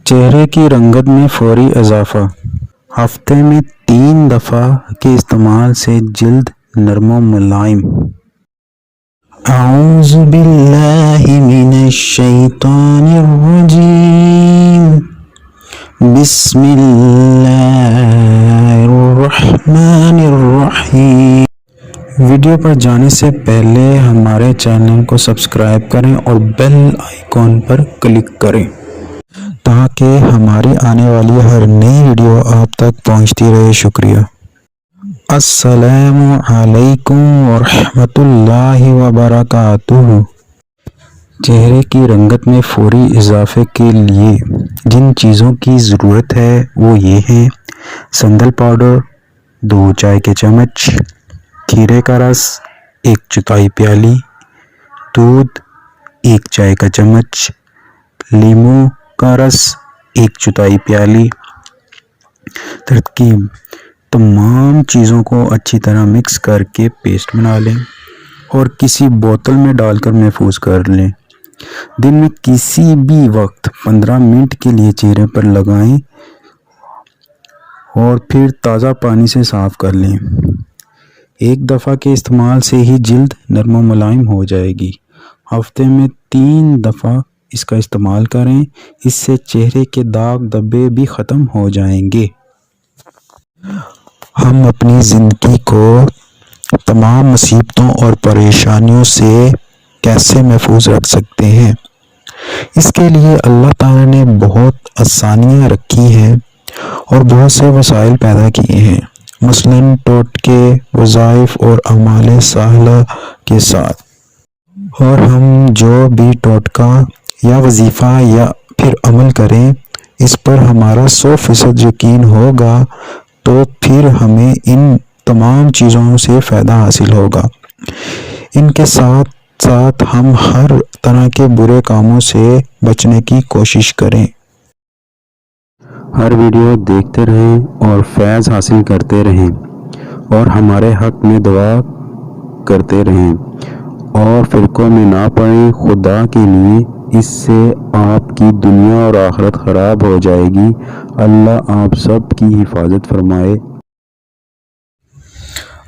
چہرے کی رنگت میں فوری اضافہ۔ ہفتے میں 3 دفعہ کے استعمال سے جلد نرم و ملائم۔ اعوذ باللہ من الشیطان الرجیم، بسم اللہ الرحمن الرحیم۔ ویڈیو پر جانے سے پہلے ہمارے چینل کو سبسکرائب کریں اور بیل آئیکن پر کلک کریں تاکہ ہماری آنے والی ہر نئی ویڈیو آپ تک پہنچتی رہے۔ شکریہ۔ السلام علیکم ورحمۃ اللہ وبرکاتہ۔ چہرے کی رنگت میں فوری اضافے کے لیے جن چیزوں کی ضرورت ہے وہ یہ ہیں: سندل پاؤڈر 2 چائے کے چمچ، کھیرے کا رس 1 چوتھائی پیالی، دودھ 1 چائے کا چمچ، لیموں کا رس 1 چوتھائی پیالی۔ ترکیب: تمام چیزوں کو اچھی طرح مکس کر کے پیسٹ بنا لیں اور کسی بوتل میں ڈال کر محفوظ کر لیں۔ دن میں کسی بھی وقت 15 منٹ کے لیے چہرے پر لگائیں اور پھر تازہ پانی سے صاف کر لیں۔ ایک دفعہ کے استعمال سے ہی جلد نرم و ملائم ہو جائے گی۔ ہفتے میں 3 دفعہ اس کا استعمال کریں، اس سے چہرے کے داغ دھبے بھی ختم ہو جائیں گے۔ ہم اپنی زندگی کو تمام مصیبتوں اور پریشانیوں سے کیسے محفوظ رکھ سکتے ہیں؟ اس کے لیے اللہ تعالیٰ نے بہت آسانیاں رکھی ہیں اور بہت سے وسائل پیدا کیے ہیں، مثلاً ٹوٹکے، وظائف اور اعمال صالحہ کے ساتھ۔ اور ہم جو بھی ٹوٹکا یا وظیفہ یا پھر عمل کریں، اس پر ہمارا 100% یقین ہوگا تو پھر ہمیں ان تمام چیزوں سے فائدہ حاصل ہوگا۔ ان کے ساتھ ساتھ ہم ہر طرح کے برے کاموں سے بچنے کی کوشش کریں۔ ہر ویڈیو دیکھتے رہیں اور فیض حاصل کرتے رہیں اور ہمارے حق میں دعا کرتے رہیں اور فرقوں میں نہ پڑیں۔ خدا کے لیے اس سے آپ کی دنیا اور آخرت خراب ہو جائے گی۔ اللہ آپ سب کی حفاظت فرمائے۔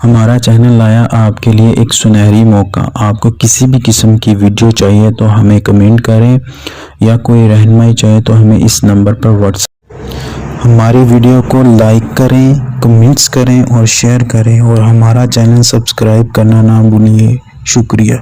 ہمارا چینل لایا آپ کے لیے ایک سنہری موقع۔ آپ کو کسی بھی قسم کی ویڈیو چاہیے تو ہمیں کمنٹ کریں یا کوئی رہنمائی چاہیے تو ہمیں اس نمبر پر واٹس ہماری ویڈیو کو لائک کریں، کمنٹس کریں اور شیئر کریں اور ہمارا چینل سبسکرائب کرنا نہ بھولیے۔ شکریہ۔